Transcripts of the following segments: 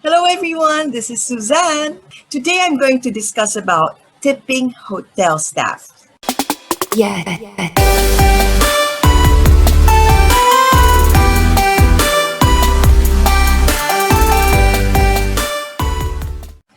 Hello everyone, this is Suzanne. Today I'm going to discuss about tipping hotel staff. Yeah.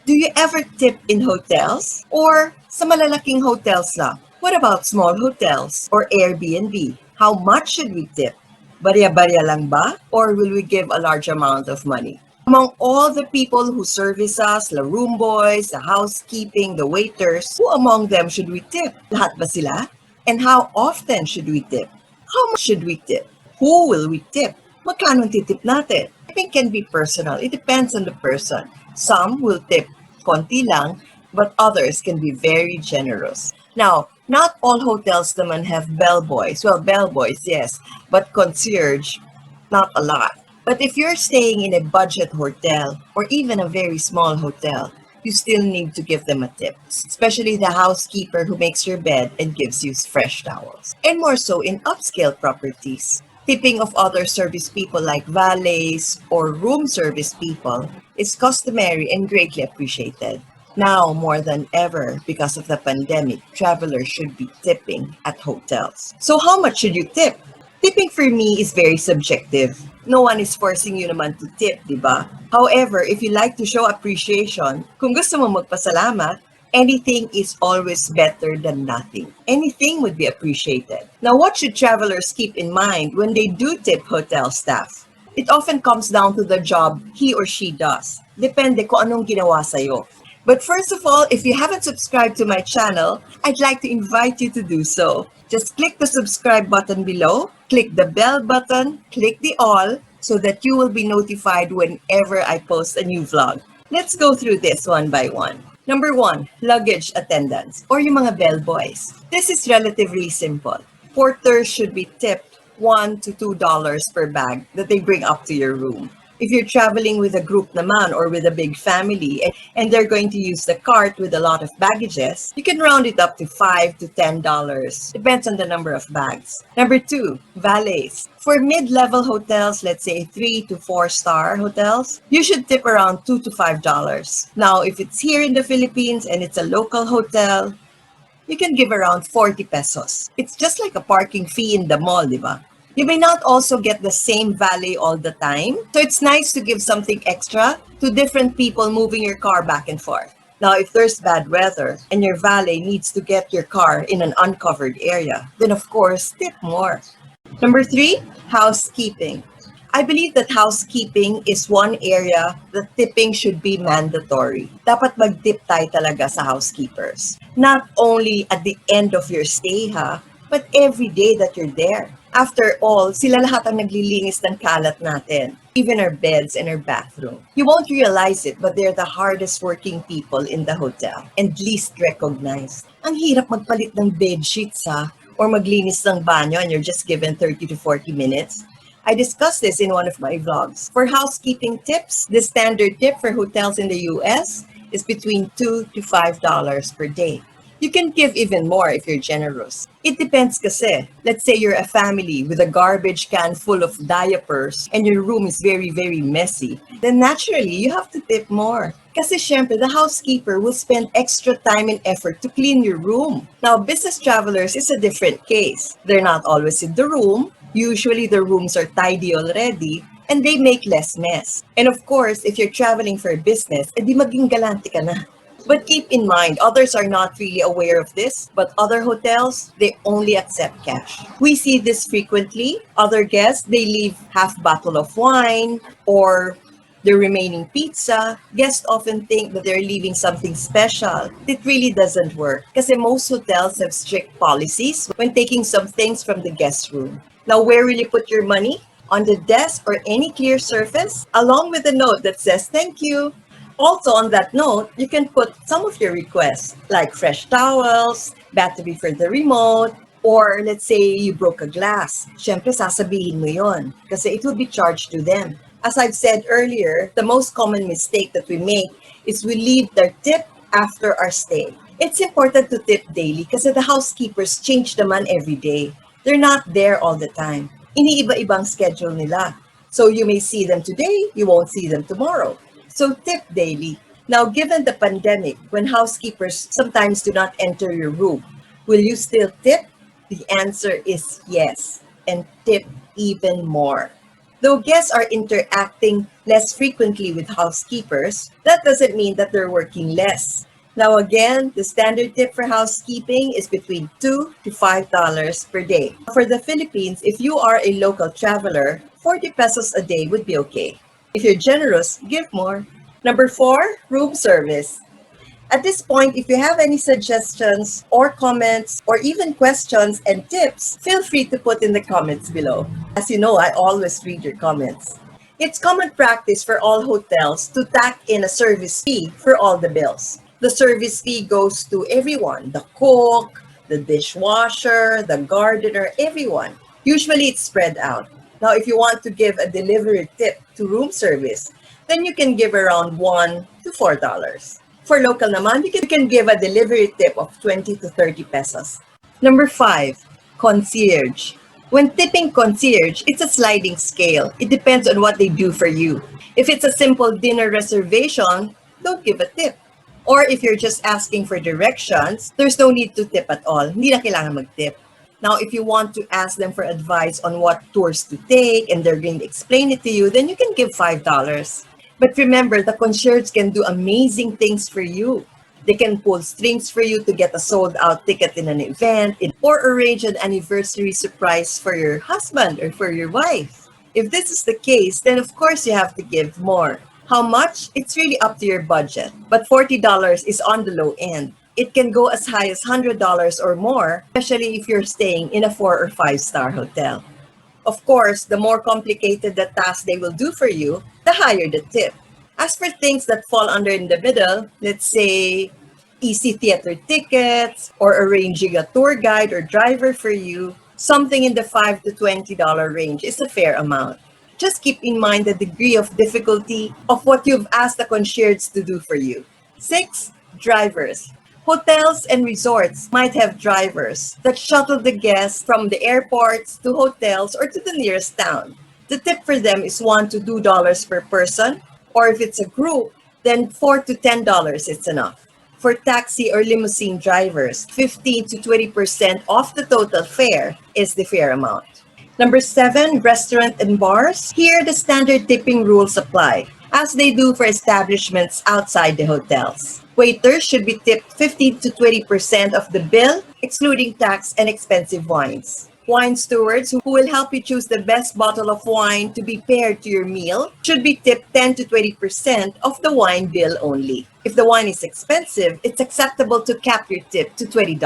Do you ever tip in hotels? Or sa malalaking hotels lang? What about small hotels or Airbnb? How much should we tip? Barya-barya lang ba? Or will we give a large amount of money? Among all the people who service us, the room boys, the housekeeping, the waiters, who among them should we tip? Lahat ba sila? And how often should we tip? How much should we tip? Who will we tip? Magkano titip natin? Tipping can be personal. It depends on the person. Some will tip konti lang, but others can be very generous. Now, not all hotels naman have bellboys. Well, bellboys, yes, but concierge, not a lot. But if you're staying in a budget hotel or even a very small hotel, you still need to give them a tip, especially the housekeeper who makes your bed and gives you fresh towels. And more so in upscale properties. Tipping of other service people like valets or room service people is customary and greatly appreciated. Now, more than ever, because of the pandemic, travelers should be tipping at hotels. So how much should you tip? Tipping for me is very subjective. No one is forcing you naman to tip, di ba? However, if you like to show appreciation, kung gusto mo magpasalamat, anything is always better than nothing. Anything would be appreciated. Now, what should travelers keep in mind when they do tip hotel staff? It often comes down to the job he or she does. Depende kung anong ginawa sa'yo. But first of all, if you haven't subscribed to my channel, I'd like to invite you to do so. Just click the subscribe button below, click the bell button, click the all, so that you will be notified whenever I post a new vlog. Let's go through this one by one. Number 1, luggage attendants or yung mga bellboys. This is relatively simple. Porters should be tipped $1 to $2 per bag that they bring up to your room. If you're traveling with a group naman or with a big family and they're going to use the cart with a lot of baggages, you can round it up to $5 to $10. Depends on the number of bags. Number 2, valets. For mid-level hotels, let's say 3 to 4-star hotels, you should tip around $2 to $5. Now, if it's here in the Philippines and it's a local hotel, you can give around 40 pesos. It's just like a parking fee in the mall, di ba? You may not also get the same valet all the time, so it's nice to give something extra to different people moving your car back and forth. Now, if there's bad weather and your valet needs to get your car in an uncovered area, then of course, tip more. Number 3, housekeeping. I believe that housekeeping is one area that tipping should be mandatory. Dapat mag-tip tayo talaga sa housekeepers. Not only at the end of your stay, but every day that you're there. After all, sila lahat ang naglilinis ng kalat natin, even our beds and our bathroom. You won't realize it, but they're the hardest working people in the hotel and least recognized. Ang hirap magpalit ng bed sheets or maglinis ng banyo and you're just given 30 to 40 minutes. I discussed this in one of my vlogs. For housekeeping tips, the standard tip for hotels in the US is between $2 to $5 per day. You can give even more if you're generous. It depends kasi. Let's say you're a family with a garbage can full of diapers and your room is very, very messy. Then naturally, you have to tip more. Kasi syempre, the housekeeper will spend extra time and effort to clean your room. Now, business travelers is a different case. They're not always in the room. Usually, the rooms are tidy already and they make less mess. And of course, if you're traveling for a business, edi maging galante ka na. But keep in mind, others are not really aware of this, but other hotels, they only accept cash. We see this frequently. Other guests, they leave half bottle of wine or the remaining pizza. Guests often think that they're leaving something special. It really doesn't work kasi most hotels have strict policies when taking some things from the guest room. Now, where will you put your money? On the desk or any clear surface, along with a note that says thank you. Also, on that note, you can put some of your requests, like fresh towels, battery for the remote, or let's say you broke a glass. Syempre, sasabihin mo yon kasi it will be charged to them. As I've said earlier, the most common mistake that we make is we leave their tip after our stay. It's important to tip daily kasi the housekeepers change naman every day. They're not there all the time. Iniiba-ibang schedule nila. So you may see them today, you won't see them tomorrow. So tip daily. Now, given the pandemic, when housekeepers sometimes do not enter your room, will you still tip? The answer is yes, and tip even more. Though guests are interacting less frequently with housekeepers, that doesn't mean that they're working less. Now again, the standard tip for housekeeping is between $2 to $5 per day. For the Philippines, if you are a local traveler, 40 pesos a day would be okay. If you're generous, give more. Number 4, room service. At this point, if you have any suggestions or comments or even questions and tips, feel free to put in the comments below. As you know, I always read your comments. It's common practice for all hotels to tack in a service fee for all the bills. The service fee goes to everyone, the cook, the dishwasher, the gardener, everyone. Usually it's spread out. Now, if you want to give a delivery tip to room service, then you can give around $1 to $4. For local naman, you can give a delivery tip of 20 to 30 pesos. Number 5, concierge. When tipping concierge, it's a sliding scale. It depends on what they do for you. If it's a simple dinner reservation, don't give a tip. Or if you're just asking for directions, there's no need to tip at all. Hindi na kailangan mag-tip. Now, if you want to ask them for advice on what tours to take and they're going to explain it to you, then you can give $5. But remember, the concierge can do amazing things for you. They can pull strings for you to get a sold-out ticket in an event or arrange an anniversary surprise for your husband or for your wife. If this is the case, then of course you have to give more. How much? It's really up to your budget. But $40 is on the low end. It can go as high as $100 or more, especially if you're staying in a 4 or 5-star hotel. Of course, the more complicated the task they will do for you, the higher the tip. As for things that fall under in the middle, let's say easy theater tickets or arranging a tour guide or driver for you, something in the $5 to $20 range is a fair amount. Just keep in mind the degree of difficulty of what you've asked the concierge to do for you. 6, drivers. Hotels and resorts might have drivers that shuttle the guests from the airports to hotels or to the nearest town. The tip for them is $1 to $2 per person, or if it's a group, then $4 to $10 is enough. For taxi or limousine drivers, 15 to 20% off the total fare is the fair amount. Number 7, restaurant and bars. Here, the standard tipping rules apply, as they do for establishments outside the hotels. Waiters should be tipped 15 to 20% of the bill, excluding tax and expensive wines. Wine stewards, who will help you choose the best bottle of wine to be paired to your meal, should be tipped 10 to 20% of the wine bill only. If the wine is expensive, it's acceptable to cap your tip to $20.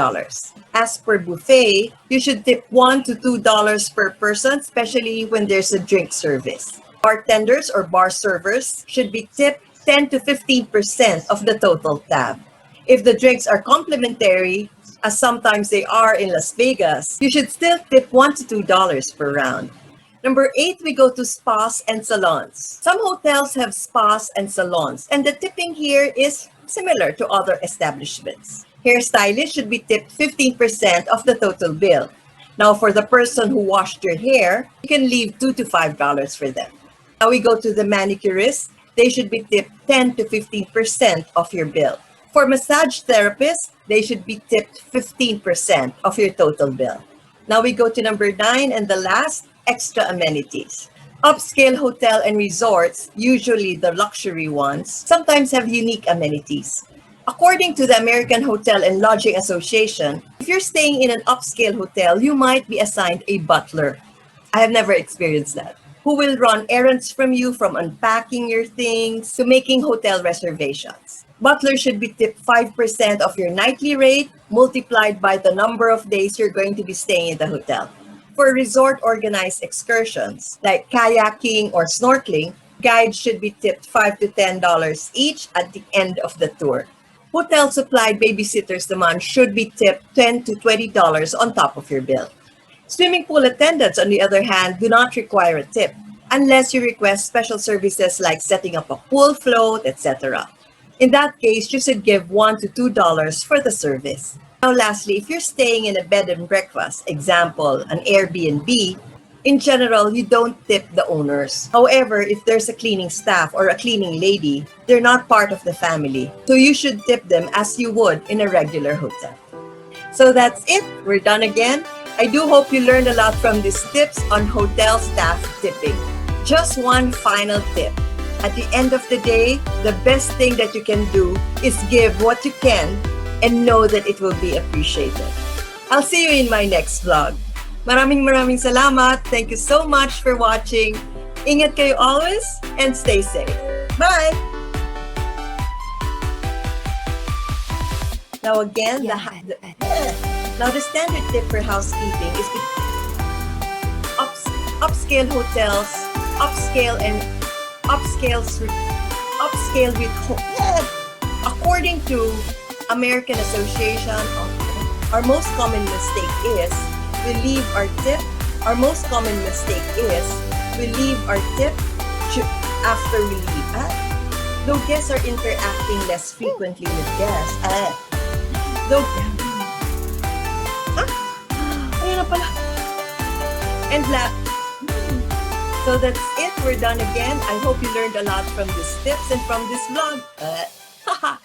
As per buffet, you should tip $1 to $2 per person, especially when there's a drink service. Bartenders or bar servers should be tipped 10 to 15% of the total tab. If the drinks are complimentary, as sometimes they are in Las Vegas, you should still tip $1 to $2 per round. Number 8, we go to spas and salons. Some hotels have spas and salons, and the tipping here is similar to other establishments. Hairstylists should be tipped 15% of the total bill. Now, for the person who washed your hair, you can leave $2 to $5 for them. Now we go to the manicurist. They should be tipped 10 to 15% of your bill. For massage therapists, they should be tipped 15% of your total bill. Now we go to number 9 and the last, extra amenities. Upscale hotel and resorts, usually the luxury ones, sometimes have unique amenities. According to the American Hotel and Lodging Association, if you're staying in an upscale hotel, you might be assigned a butler. I have never experienced that. Who will run errands from you, from unpacking your things to making hotel reservations. Butler should be tipped 5% of your nightly rate multiplied by the number of days you're going to be staying in the hotel. For resort organized excursions like kayaking or snorkeling, guides should be tipped $5 to $10 each at the end of the tour. Hotel supplied babysitters naman should be tipped $10 to $20 on top of your bill. Swimming pool attendants, on the other hand, do not require a tip unless you request special services like setting up a pool float, etc. In that case, you should give $1 to $2 for the service. Now, lastly, if you're staying in a bed and breakfast, example, an Airbnb, In general, you don't tip the owners. However, if there's a cleaning staff or a cleaning lady, they're not part of the family. So you should tip them as you would in a regular hotel. So that's it. We're done again. I do hope you learned a lot from these tips on hotel staff tipping. Just one final tip. At the end of the day, the best thing that you can do is give what you can and know that it will be appreciated. I'll see you in my next vlog. Maraming salamat. Thank you so much for watching. Ingat kayo always and stay safe. Bye! Now again, now the standard tip for housekeeping is upscale hotels, upscale with according to American Association, our most common mistake is we leave our tip. Our most common mistake is we leave our tip after we leave. Though guests are interacting less frequently with guests. Ayun na pala. And so that's it. We're done again. I hope you learned a lot from these tips and from this vlog.